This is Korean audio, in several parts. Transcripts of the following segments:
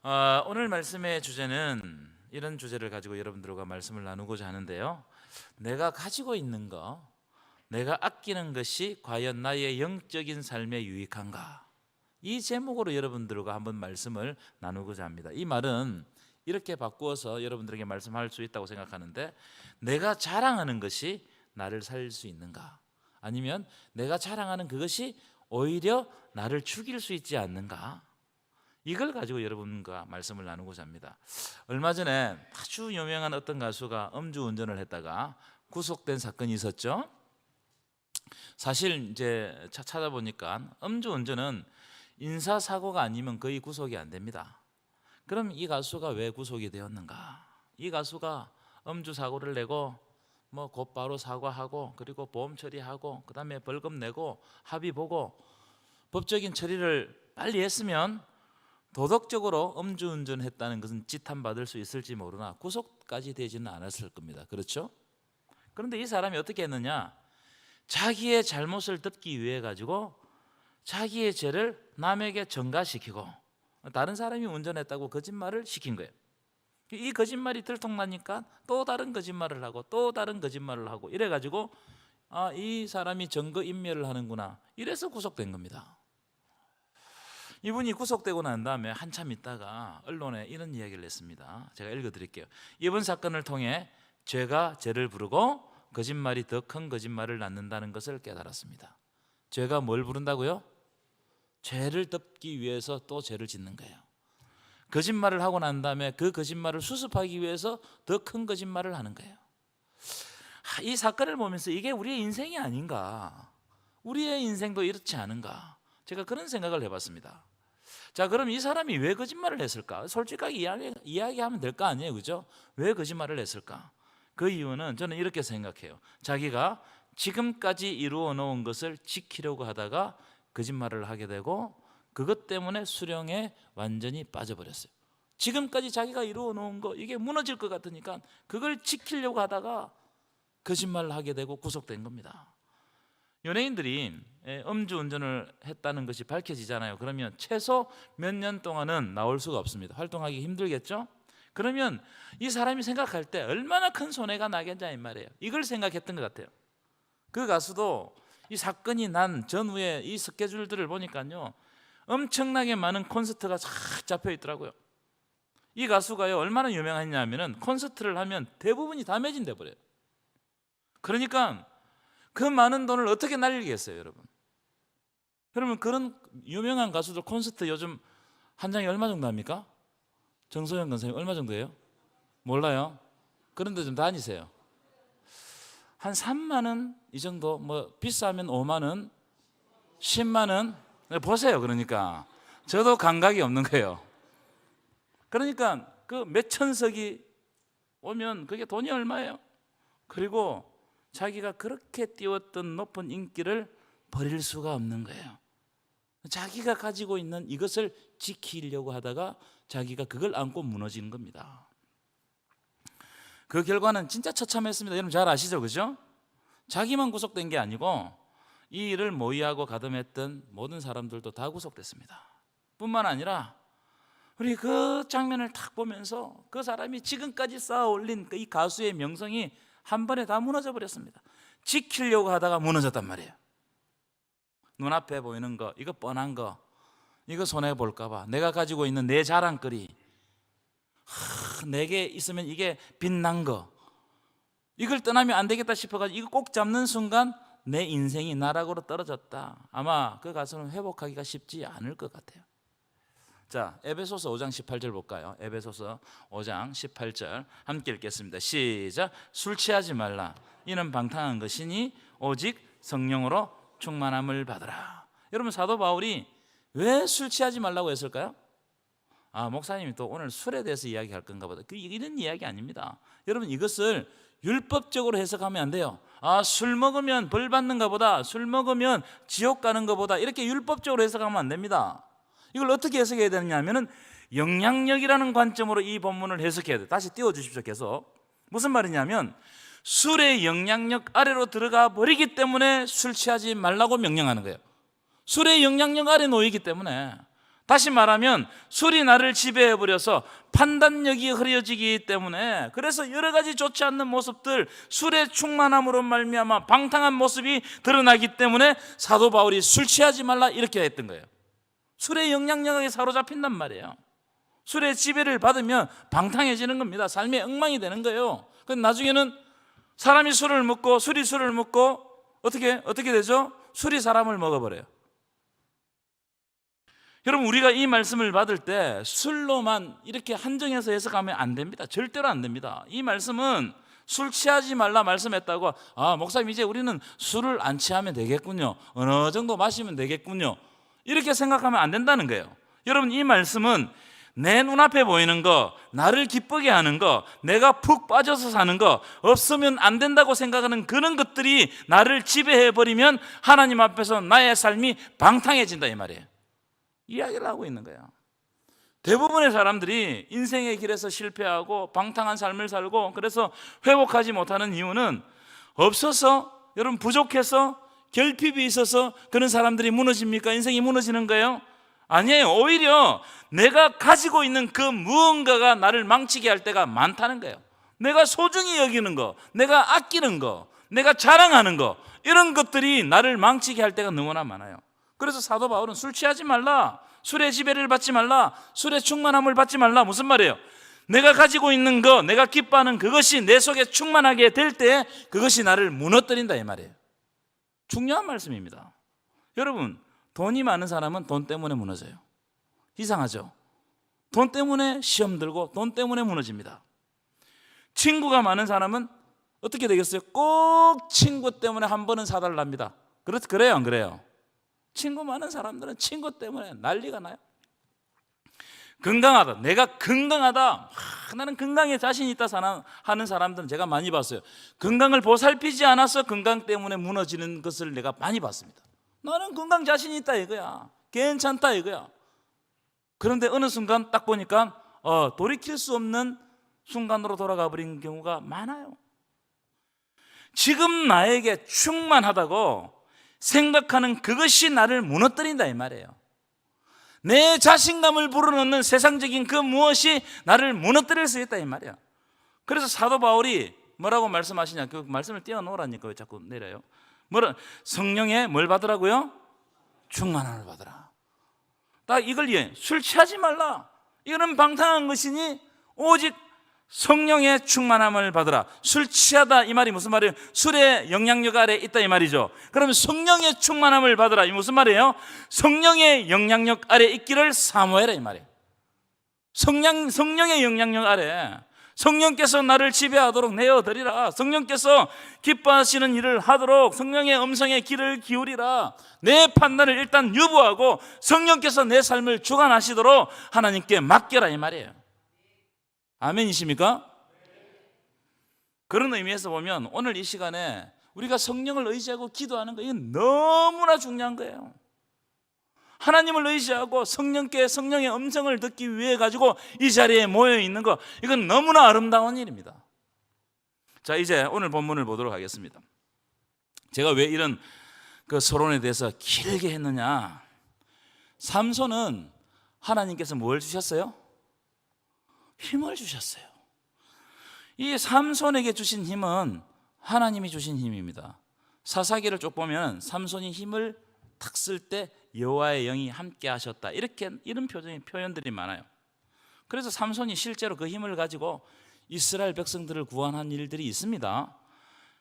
오늘 말씀의 주제는 이런 주제를 가지고 여러분들과 말씀을 나누고자 하는데요. 내가 가지고 있는 거, 내가 아끼는 것이 과연 나의 영적인 삶에 유익한가? 이 제목으로 여러분들과 한번 말씀을 나누고자 합니다. 이 말은 이렇게 바꾸어서 여러분들에게 말씀할 수 있다고 생각하는데, 내가 자랑하는 것이 나를 살릴 수 있는가? 아니면 내가 자랑하는 그것이 오히려 나를 죽일 수 있지 않는가? 이걸 가지고 여러분과 말씀을 나누고자 합니다. 얼마 전에 아주 유명한 어떤 가수가 음주운전을 했다가 구속된 사건이 있었죠. 사실 이제 찾아보니까 음주운전은 인사사고가 아니면 거의 구속이 안 됩니다. 그럼 이 가수가 왜 구속이 되었는가? 이 가수가 음주 사고를 내고 곧바로 사과하고, 그리고 보험 처리하고, 그 다음에 벌금 내고 합의 보고 법적인 처리를 빨리 했으면 도덕적으로 음주운전했다는 것은 지탄받을 수 있을지 모르나 구속까지 되지는 않았을 겁니다. 그렇죠? 그런데 이 사람이 어떻게 했느냐? 자기의 잘못을 덮기 위해 가지고 자기의 죄를 남에게 전가시키고 다른 사람이 운전했다고 거짓말을 시킨 거예요. 이 거짓말이 들통나니까 또 다른 거짓말을 하고 또 다른 거짓말을 하고 이래가지고 이 사람이 증거인멸을 하는구나, 이래서 구속된 겁니다. 이분이 구속되고 난 다음에 한참 있다가 언론에 이런 이야기를 했습니다. 제가 읽어드릴게요. 이번 사건을 통해 죄가 죄를 부르고 거짓말이 더 큰 거짓말을 낳는다는 것을 깨달았습니다. 죄가 뭘 부른다고요? 죄를 덮기 위해서 또 죄를 짓는 거예요. 거짓말을 하고 난 다음에 그 거짓말을 수습하기 위해서 더 큰 거짓말을 하는 거예요. 이 사건을 보면서 이게 우리의 인생이 아닌가, 우리의 인생도 이렇지 않은가, 제가 그런 생각을 해봤습니다. 자, 그럼 이 사람이 왜 거짓말을 했을까? 솔직하게 이야기하면 될 거 아니에요, 그죠? 왜 거짓말을 했을까? 그 이유는 저는 이렇게 생각해요. 자기가 지금까지 이루어 놓은 것을 지키려고 하다가 거짓말을 하게 되고, 그것 때문에 수령에 완전히 빠져버렸어요. 지금까지 자기가 이루어 놓은 거, 이게 무너질 것 같으니까 그걸 지키려고 하다가 거짓말을 하게 되고 구속된 겁니다. 연예인들이 음주운전을 했다는 것이 밝혀지잖아요. 그러면 최소 몇 년 동안은 나올 수가 없습니다. 활동하기 힘들겠죠? 그러면 이 사람이 생각할 때 얼마나 큰 손해가 나겠냐 이 말이에요. 이걸 생각했던 것 같아요. 그 가수도 이 사건이 난 전후에 이 스케줄들을 보니까요, 엄청나게 많은 콘서트가 쫙 잡혀 있더라고요. 이 가수가요, 얼마나 유명했냐면은 콘서트를 하면 대부분이 다 매진돼 버려요. 그러니까 그 많은 돈을 어떻게 날리겠어요, 여러분? 여러분, 그런 유명한 가수들 콘서트 요즘 한 장이 얼마 정도 합니까? 정소영 권사님 얼마 정도예요? 몰라요? 그런데 좀 다니세요. 한 3만 원 이 정도, 비싸면 5만 원, 10만 원. 보세요. 그러니까 저도 감각이 없는 거예요. 그러니까 그 몇천석이 오면 그게 돈이 얼마예요? 그리고 자기가 그렇게 띄웠던 높은 인기를 버릴 수가 없는 거예요. 자기가 가지고 있는 이것을 지키려고 하다가 자기가 그걸 안고 무너지는 겁니다. 그 결과는 진짜 처참했습니다. 여러분 잘 아시죠? 그죠? 자기만 구속된 게 아니고 이 일을 모의하고 가담했던 모든 사람들도 다 구속됐습니다. 뿐만 아니라 우리 그 장면을 딱 보면서 그 사람이 지금까지 쌓아 올린 이 가수의 명성이 한 번에 다 무너져 버렸습니다. 지키려고 하다가 무너졌단 말이에요. 눈앞에 보이는 거, 이거 뻔한 거, 이거 손해볼까 봐, 내가 가지고 있는 내 자랑거리, 내게 있으면 이게 빛난 거, 이걸 떠나면 안 되겠다 싶어가지고 이거 꼭 잡는 순간 내 인생이 나락으로 떨어졌다. 아마 그 가수는 회복하기가 쉽지 않을 것 같아요. 자, 에베소서 5장 18절 볼까요? 에베소서 5장 18절 함께 읽겠습니다. 시작. 술 취하지 말라. 이는 방탕한 것이니 오직 성령으로 충만함을 받으라. 여러분, 사도 바울이 왜 술 취하지 말라고 했을까요? 목사님이 또 오늘 술에 대해서 이야기할 건가 보다. 이런 이야기 아닙니다. 여러분, 이것을 율법적으로 해석하면 안 돼요. 술 먹으면 벌 받는가 보다, 술 먹으면 지옥 가는 것보다, 이렇게 율법적으로 해석하면 안 됩니다. 이걸 어떻게 해석해야 되느냐 하면은 영향력이라는 관점으로 이 본문을 해석해야 돼요. 다시 띄워주십시오. 계속. 무슨 말이냐면 술의 영향력 아래로 들어가 버리기 때문에 술 취하지 말라고 명령하는 거예요. 술의 영향력 아래 놓이기 때문에 다시 말하면 술이 나를 지배해버려서 판단력이 흐려지기 때문에, 그래서 여러 가지 좋지 않는 모습들, 술의 충만함으로 말미암아 방탕한 모습이 드러나기 때문에 사도 바울이 술 취하지 말라 이렇게 했던 거예요. 술의 영향력에 사로잡힌단 말이에요. 술의 지배를 받으면 방탕해지는 겁니다. 삶의 엉망이 되는 거예요. 근데 나중에는 사람이 술을 먹고 술이 술을 먹고 어떻게 되죠? 술이 사람을 먹어버려요. 여러분, 우리가 이 말씀을 받을 때 술로만 이렇게 한정해서 해석하면 안 됩니다. 절대로 안 됩니다. 이 말씀은 술 취하지 말라 말씀했다고, 목사님 이제 우리는 술을 안 취하면 되겠군요, 어느 정도 마시면 되겠군요, 이렇게 생각하면 안 된다는 거예요. 여러분, 이 말씀은 내 눈앞에 보이는 거, 나를 기쁘게 하는 거, 내가 푹 빠져서 사는 거, 없으면 안 된다고 생각하는 그런 것들이 나를 지배해버리면 하나님 앞에서 나의 삶이 방탕해진다 이 말이에요. 이야기를 하고 있는 거예요. 대부분의 사람들이 인생의 길에서 실패하고 방탕한 삶을 살고, 그래서 회복하지 못하는 이유는 없어서, 여러분, 부족해서, 결핍이 있어서 그런 사람들이 무너집니까? 인생이 무너지는 거예요? 아니에요. 오히려 내가 가지고 있는 그 무언가가 나를 망치게 할 때가 많다는 거예요. 내가 소중히 여기는 거, 내가 아끼는 거, 내가 자랑하는 거, 이런 것들이 나를 망치게 할 때가 너무나 많아요. 그래서 사도 바울은 술 취하지 말라, 술의 지배를 받지 말라, 술의 충만함을 받지 말라. 무슨 말이에요? 내가 가지고 있는 거, 내가 기뻐하는 그것이 내 속에 충만하게 될 때 그것이 나를 무너뜨린다 이 말이에요. 중요한 말씀입니다. 여러분, 돈이 많은 사람은 돈 때문에 무너져요. 이상하죠? 돈 때문에 시험 들고 돈 때문에 무너집니다. 친구가 많은 사람은 어떻게 되겠어요? 꼭 친구 때문에 한 번은 사달랍니다. 그래요 안 그래요? 친구 많은 사람들은 친구 때문에 난리가 나요. 건강하다, 내가 건강하다, 나는 건강에 자신이 있다 하는 사람들은 제가 많이 봤어요. 건강을 보살피지 않아서 건강 때문에 무너지는 것을 내가 많이 봤습니다. 나는 건강 자신이 있다 이거야, 괜찮다 이거야. 그런데 어느 순간 딱 보니까 돌이킬 수 없는 순간으로 돌아가 버린 경우가 많아요. 지금 나에게 충만하다고 생각하는 그것이 나를 무너뜨린다 이 말이에요. 내 자신감을 불어넣는 세상적인 그 무엇이 나를 무너뜨릴 수 있다 이 말이야. 그래서 사도 바울이 뭐라고 말씀하시냐, 그 말씀을 띄워놓으라니까 왜 자꾸 내려요? 성령의 뭘 받으라고요? 충만함을 받으라. 딱 이걸 이해해. 술 취하지 말라, 이거는 방탕한 것이니 오직 성령의 충만함을 받으라. 술 취하다 이 말이 무슨 말이에요? 술의 영향력 아래 있다 이 말이죠. 그러면 성령의 충만함을 받으라, 이 무슨 말이에요? 성령의 영향력 아래 있기를 사모해라 이 말이에요. 성령의 영향력 아래 성령께서 나를 지배하도록 내어드리라. 성령께서 기뻐하시는 일을 하도록 성령의 음성에 귀를 기울이라. 내 판단을 일단 유보하고 성령께서 내 삶을 주관하시도록 하나님께 맡겨라 이 말이에요. 아멘이십니까? 그런 의미에서 보면 오늘 이 시간에 우리가 성령을 의지하고 기도하는 거, 이건 너무나 중요한 거예요. 하나님을 의지하고 성령의 음성을 듣기 위해 가지고 이 자리에 모여 있는 거, 이건 너무나 아름다운 일입니다. 자, 이제 오늘 본문을 보도록 하겠습니다. 제가 왜 이런 그 서론에 대해서 길게 했느냐, 삼손은 하나님께서 뭘 주셨어요? 힘을 주셨어요. 이 삼손에게 주신 힘은 하나님이 주신 힘입니다. 사사기를 쭉 보면 삼손이 힘을 탁 쓸 때 여호와의 영이 함께 하셨다, 이런 표현들이 많아요. 그래서 삼손이 실제로 그 힘을 가지고 이스라엘 백성들을 구원한 일들이 있습니다.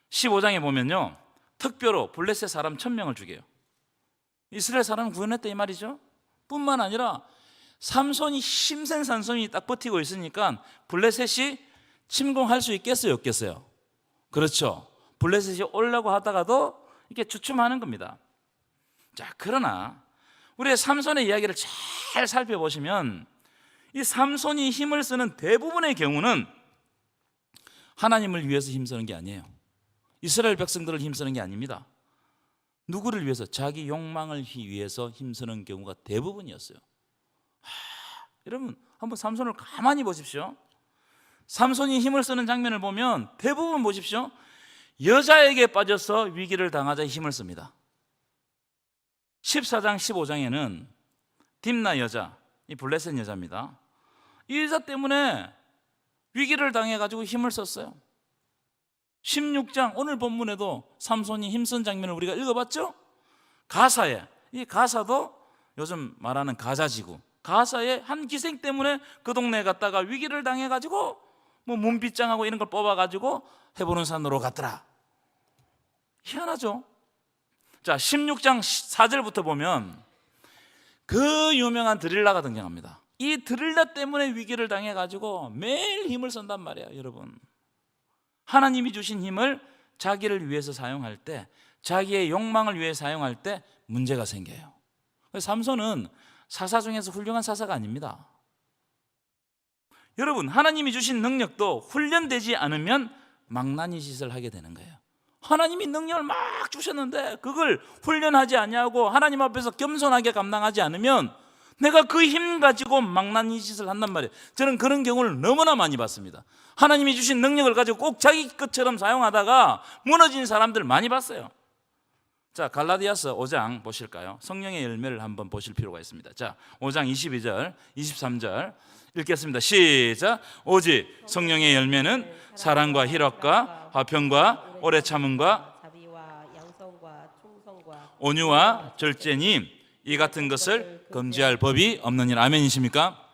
15장에 보면요, 특별로 블레셋 사람 1000명을 죽여요. 이스라엘 사람을 구원했다 이 말이죠. 뿐만 아니라 삼손이, 힘센 삼손이 딱 버티고 있으니까 블레셋이 침공할 수 있겠어요, 없겠어요? 그렇죠. 블레셋이 오려고 하다가도 이렇게 주춤하는 겁니다. 자, 그러나 우리의 삼손의 이야기를 잘 살펴보시면 이 삼손이 힘을 쓰는 대부분의 경우는 하나님을 위해서 힘쓰는 게 아니에요. 이스라엘 백성들을 힘쓰는 게 아닙니다. 누구를 위해서? 자기 욕망을 위해서 힘쓰는 경우가 대부분이었어요. 여러분, 한번 삼손을 가만히 보십시오. 삼손이 힘을 쓰는 장면을 보면 대부분 보십시오, 여자에게 빠져서 위기를 당하자 힘을 씁니다. 14장 15장에는 딥나 여자, 이 블레셋 여자입니다. 이 여자 때문에 위기를 당해가지고 힘을 썼어요. 16장 오늘 본문에도 삼손이 힘쓴 장면을 우리가 읽어봤죠? 가사에, 이 가사도 요즘 말하는 가자지구, 가사의 한 기생 때문에 그 동네에 갔다가 위기를 당해가지고 뭐 문빗장하고 이런 걸 뽑아가지고 헤브론 산으로 갔더라. 희한하죠? 자, 16장 4절부터 보면 그 유명한 드릴라가 등장합니다. 이 드릴라 때문에 위기를 당해가지고 매일 힘을 쓴단 말이에요. 여러분, 하나님이 주신 힘을 자기를 위해서 사용할 때, 자기의 욕망을 위해 사용할 때 문제가 생겨요. 삼손은 사사 중에서 훌륭한 사사가 아닙니다. 여러분, 하나님이 주신 능력도 훈련되지 않으면 망나니 짓을 하게 되는 거예요. 하나님이 능력을 막 주셨는데 그걸 훈련하지 아니하고 하나님 앞에서 겸손하게 감당하지 않으면 내가 그 힘 가지고 망나니 짓을 한단 말이에요. 저는 그런 경우를 너무나 많이 봤습니다. 하나님이 주신 능력을 가지고 꼭 자기 것처럼 사용하다가 무너진 사람들 많이 봤어요. 자, 갈라디아서 5장 보실까요? 성령의 열매를 한번 보실 필요가 있습니다. 자, 5장 22절, 23절 읽겠습니다. 시작. 오직 성령의 열매는 사랑과 희락과 화평과 오래 참음과 자비와 양성과 충성과 온유와 절제니 이 같은 것을 금지할 법이 없느니라. 아멘이십니까?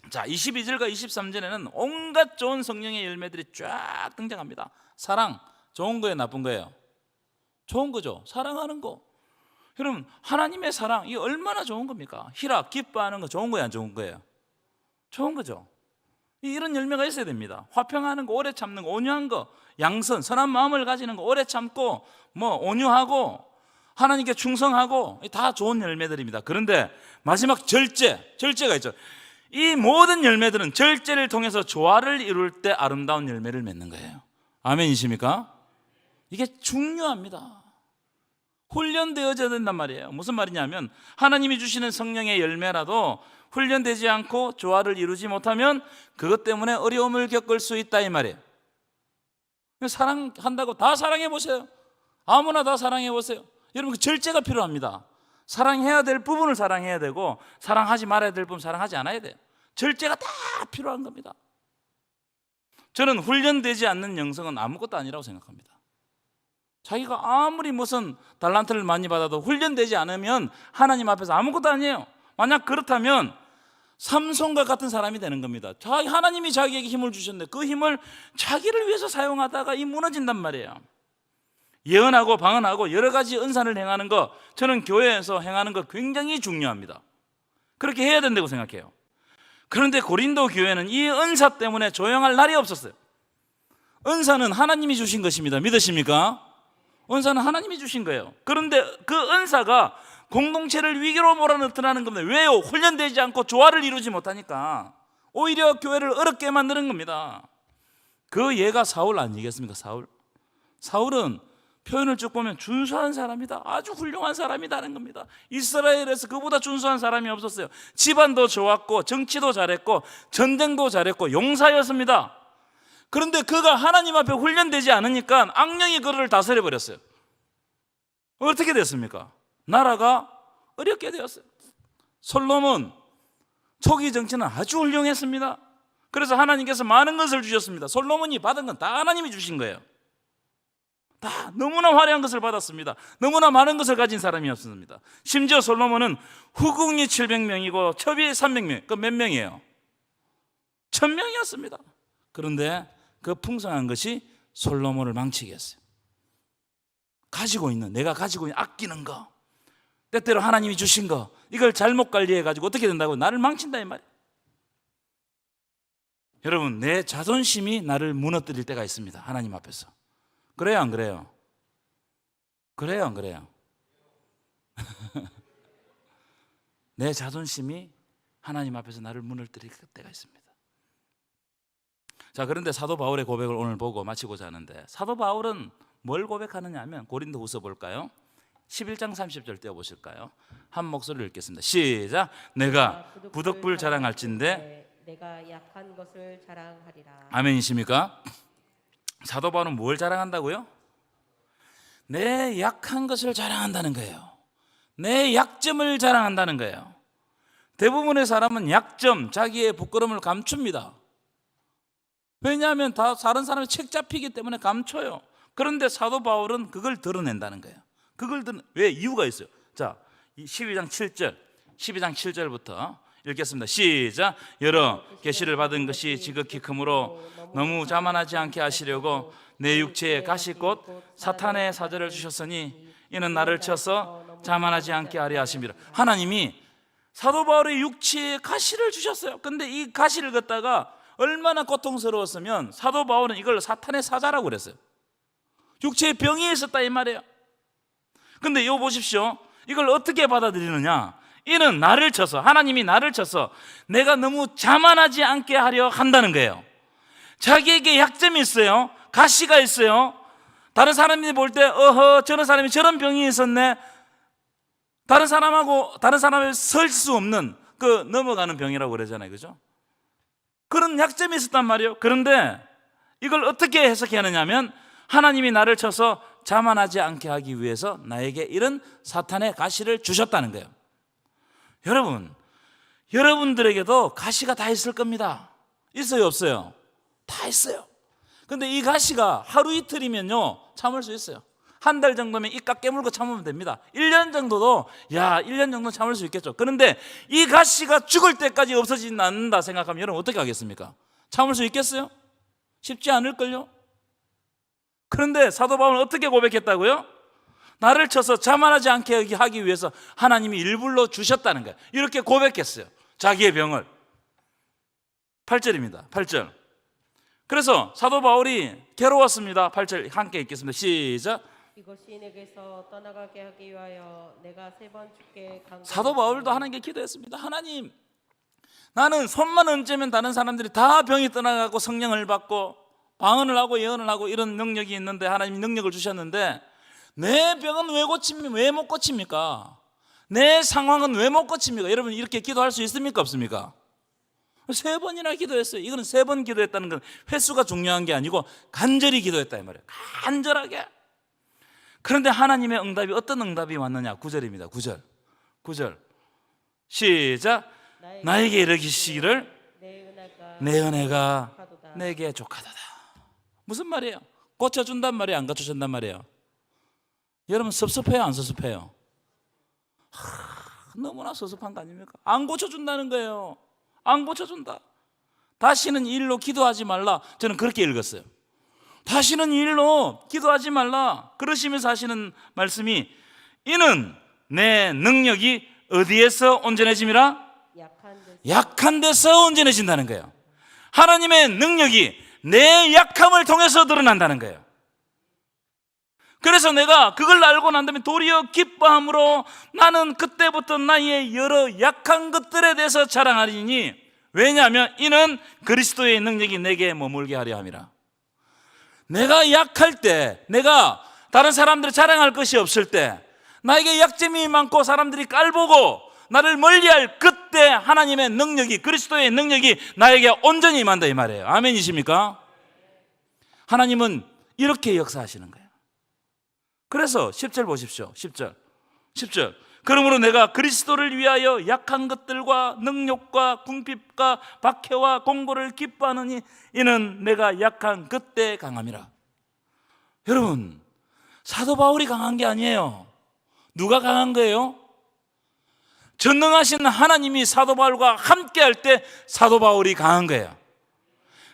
자, 22절과 23절에는 온갖 좋은 성령의 열매들이 쫙 등장합니다. 사랑, 좋은 거예요, 나쁜 거예요? 좋은 거죠. 사랑하는 거. 여러분, 하나님의 사랑, 이게 얼마나 좋은 겁니까? 희락, 기뻐하는 거 좋은 거예요, 안 좋은 거예요? 좋은 거죠. 이런 열매가 있어야 됩니다. 화평하는 거, 오래 참는 거, 온유한 거, 양선, 선한 마음을 가지는 거, 오래 참고 뭐 온유하고 하나님께 충성하고, 다 좋은 열매들입니다. 그런데 마지막 절제가 있죠. 이 모든 열매들은 절제를 통해서 조화를 이룰 때 아름다운 열매를 맺는 거예요. 아멘이십니까? 이게 중요합니다. 훈련되어져야 된단 말이에요. 무슨 말이냐면 하나님이 주시는 성령의 열매라도 훈련되지 않고 조화를 이루지 못하면 그것 때문에 어려움을 겪을 수 있다 이 말이에요. 사랑한다고 다 사랑해 보세요. 아무나 다 사랑해 보세요. 여러분, 그 절제가 필요합니다. 사랑해야 될 부분을 사랑해야 되고 사랑하지 말아야 될 부분 사랑하지 않아야 돼요. 절제가 다 필요한 겁니다. 저는 훈련되지 않는 영성은 아무것도 아니라고 생각합니다. 자기가 아무리 무슨 달란트를 많이 받아도 훈련되지 않으면 하나님 앞에서 아무것도 아니에요. 만약 그렇다면 삼손과 같은 사람이 되는 겁니다. 하나님이 자기에게 힘을 주셨는데 그 힘을 자기를 위해서 사용하다가 이 무너진단 말이에요. 예언하고 방언하고 여러 가지 은사를 행하는 거, 저는 교회에서 행하는 거 굉장히 중요합니다. 그렇게 해야 된다고 생각해요. 그런데 고린도 교회는 이 은사 때문에 조용할 날이 없었어요. 은사는 하나님이 주신 것입니다. 믿으십니까? 은사는 하나님이 주신 거예요. 그런데 그 은사가 공동체를 위기로 몰아넣더라는 겁니다. 왜요? 훈련되지 않고 조화를 이루지 못하니까 오히려 교회를 어렵게 만드는 겁니다. 그 예가 사울 아니겠습니까? 사울은 표현을 쭉 보면 준수한 사람이다, 아주 훌륭한 사람이다는 겁니다. 이스라엘에서 그보다 준수한 사람이 없었어요. 집안도 좋았고 정치도 잘했고 전쟁도 잘했고 용사였습니다. 그런데 그가 하나님 앞에 훈련되지 않으니까 악령이 그를 다스려버렸어요. 어떻게 됐습니까? 나라가 어렵게 되었어요. 솔로몬 초기 정치는 아주 훌륭했습니다. 그래서 하나님께서 많은 것을 주셨습니다. 솔로몬이 받은 건 다 하나님이 주신 거예요. 다 너무나 화려한 것을 받았습니다. 너무나 많은 것을 가진 사람이었습니다. 심지어 솔로몬은 후궁이 700명이고 첩이 300명, 그 몇 명이에요? 1000명이었습니다. 그런데 그 풍성한 것이 솔로몬을 망치게 했어요. 내가 가지고 있는 아끼는 거, 때때로 하나님이 주신 거, 이걸 잘못 관리해가지고 어떻게 된다고? 나를 망친다 이 말이에요. 여러분, 내 자존심이 나를 무너뜨릴 때가 있습니다. 하나님 앞에서. 그래요, 안 그래요? 그래요, 안 그래요? 내 자존심이 하나님 앞에서 나를 무너뜨릴 때가 있습니다. 자, 그런데 사도 바울의 고백을 오늘 보고 마치고자 하는데, 사도 바울은 뭘 고백하느냐 하면 고린도후서 볼까요? 11장 30절 떼어보실까요? 한 목소리를 읽겠습니다. 시작. 내가 부득불 자랑할진대 내가 약한 것을 자랑하리라. 아멘이십니까? 사도 바울은 뭘 자랑한다고요? 내 약한 것을 자랑한다는 거예요. 내 약점을 자랑한다는 거예요. 대부분의 사람은 약점, 자기의 부끄러움을 감춥니다. 왜냐하면 다 다른 사람이 책 잡히기 때문에 감춰요. 그런데 사도 바울은 그걸 드러낸다는 거예요. 왜? 이유가 있어요. 자, 12장 7절부터 읽겠습니다. 시작. 여러 계시를 받은 것이 지극히 크므로 너무 자만하지 않게 하시려고 내 육체에 가시 곧 사탄의 사자를 주셨으니 이는 나를 쳐서 자만하지 않게 하려 하심이라. 하나님이 사도 바울의 육체에 가시를 주셨어요. 근데 이 가시를 갖다가 얼마나 고통스러웠으면 사도 바울은 이걸 사탄의 사자라고 그랬어요. 육체에 병이 있었다 이 말이에요. 근데 이거 보십시오. 이걸 어떻게 받아들이느냐? 이는 나를 쳐서, 하나님이 나를 쳐서 내가 너무 자만하지 않게 하려 한다는 거예요. 자기에게 약점이 있어요. 가시가 있어요. 다른 사람이 볼 때 저런 사람이 저런 병이 있었네. 다른 사람이 설 수 없는 그 넘어가는 병이라고 그러잖아요. 그죠? 그런 약점이 있었단 말이에요. 그런데 이걸 어떻게 해석해야 하느냐면 하나님이 나를 쳐서 자만하지 않게 하기 위해서 나에게 이런 사탄의 가시를 주셨다는 거예요. 여러분들에게도 가시가 다 있을 겁니다. 있어요, 없어요? 다 있어요. 근데 이 가시가 하루 이틀이면요 참을 수 있어요. 한 달 정도면 입가 깨물고 참으면 됩니다. 1년 정도도 1년 정도 참을 수 있겠죠. 그런데 이 가시가 죽을 때까지 없어지지 않는다 생각하면 여러분 어떻게 하겠습니까? 참을 수 있겠어요? 쉽지 않을걸요? 그런데 사도 바울은 어떻게 고백했다고요? 나를 쳐서 자만하지 않게 하기 위해서 하나님이 일부러 주셨다는 거예요. 이렇게 고백했어요. 자기의 병을. 8절입니다. 8절. 그래서 사도 바울이 괴로웠습니다. 8절 함께 읽겠습니다. 시작. 이것이 내게서 떠나가게 하기 위하여 내가 3번 주께 간구하였으니. 사도 바울도 하나님께 기도했습니다. 하나님, 나는 손만 얹으면 다른 사람들이 다 병이 떠나가고 성령을 받고 방언을 하고 예언을 하고 이런 능력이 있는데 하나님이 능력을 주셨는데 내 병은 왜 못 고칩니까? 내 상황은 왜 못 고칩니까? 여러분 이렇게 기도할 수 있습니까? 없습니까? 3번이나 기도했어요. 이거는 3번 기도했다는 건 횟수가 중요한 게 아니고 간절히 기도했다 이 말이에요. 간절하게. 그런데 하나님의 응답이 어떤 응답이 왔느냐? 9절입니다. 9절 시작. 나에게 이르시기를 내 은혜가 내게 족하도다. 무슨 말이에요? 고쳐준단 말이에요? 안 고쳐준단 말이에요? 여러분 섭섭해요? 안 섭섭해요? 너무나 섭섭한 거 아닙니까? 안 고쳐준다는 거예요. 안 고쳐준다. 다시는 이 일로 기도하지 말라. 저는 그렇게 읽었어요. 다시는 이 일로 기도하지 말라. 그러시면서 하시는 말씀이 이는 내 능력이 어디에서 온전해짐이라? 약한 데서 온전해진다는 거예요. 하나님의 능력이 내 약함을 통해서 드러난다는 거예요. 그래서 내가 그걸 알고 난 다음에 도리어 기뻐함으로 나는 그때부터 나의 여러 약한 것들에 대해서 자랑하리니 왜냐하면 이는 그리스도의 능력이 내게 머물게 하려 함이라. 내가 약할 때, 내가 다른 사람들이 자랑할 것이 없을 때, 나에게 약점이 많고 사람들이 깔보고 나를 멀리할 그때 하나님의 능력이, 그리스도의 능력이 나에게 온전히 임한다 이 말이에요. 아멘이십니까? 하나님은 이렇게 역사하시는 거예요. 그래서 10절 보십시오. 10절. 그러므로 내가 그리스도를 위하여 약한 것들과 능욕과 궁핍과 박해와 공고를 기뻐하느니 이는 내가 약한 그때 강함이라. 여러분, 사도 바울이 강한 게 아니에요. 누가 강한 거예요? 전능하신 하나님이 사도 바울과 함께 할 때 사도 바울이 강한 거예요.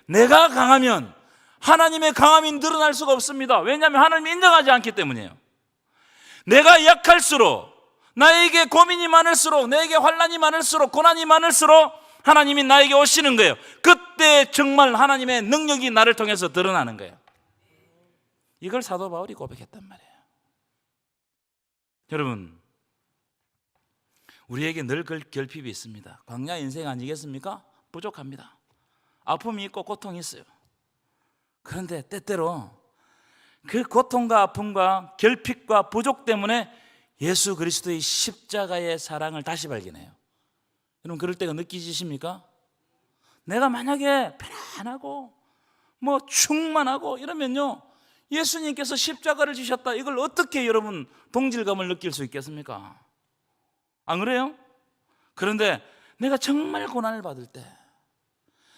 내가 강하면 하나님의 강함이 늘어날 수가 없습니다. 왜냐하면 하나님이 인정하지 않기 때문이에요. 내가 약할수록, 나에게 고민이 많을수록, 내게 환난이 많을수록, 고난이 많을수록 하나님이 나에게 오시는 거예요. 그때 정말 하나님의 능력이 나를 통해서 드러나는 거예요. 이걸 사도 바울이 고백했단 말이에요. 여러분, 우리에게 늘 결핍이 있습니다. 광야 인생 아니겠습니까? 부족합니다. 아픔이 있고 고통이 있어요. 그런데 때때로 그 고통과 아픔과 결핍과 부족 때문에 예수 그리스도의 십자가의 사랑을 다시 발견해요. 여러분 그럴 때가 느끼시십니까? 내가 만약에 편안하고 충만하고 이러면요 예수님께서 십자가를 지셨다 이걸 어떻게 여러분 동질감을 느낄 수 있겠습니까? 안 그래요? 그런데 내가 정말 고난을 받을 때,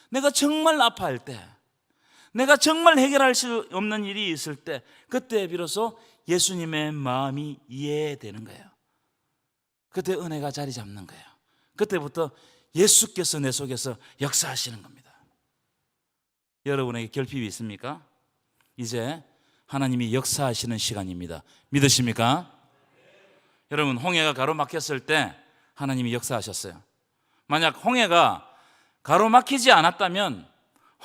내가 정말 아파할 때, 내가 정말 해결할 수 없는 일이 있을 때, 그때 비로소 예수님의 마음이 이해되는 거예요. 그때 은혜가 자리 잡는 거예요. 그때부터 예수께서 내 속에서 역사하시는 겁니다. 여러분에게 결핍이 있습니까? 이제 하나님이 역사하시는 시간입니다. 믿으십니까? 여러분, 홍해가 가로막혔을 때 하나님이 역사하셨어요. 만약 홍해가 가로막히지 않았다면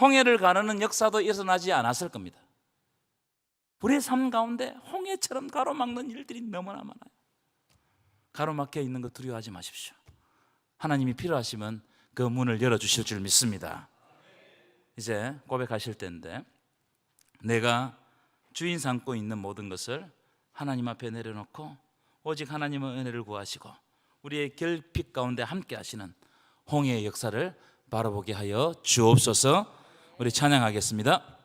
홍해를 가르는 역사도 일어나지 않았을 겁니다. 우리의 삶 가운데 홍해처럼 가로막는 일들이 너무나 많아요. 가로막혀 있는 거 두려워하지 마십시오. 하나님이 필요하시면 그 문을 열어주실 줄 믿습니다. 이제 고백하실 때인데, 내가 주인 삼고 있는 모든 것을 하나님 앞에 내려놓고 오직 하나님의 은혜를 구하시고 우리의 결핍 가운데 함께 하시는 홍해의 역사를 바라보게 하여 주옵소서. 우리 찬양하겠습니다.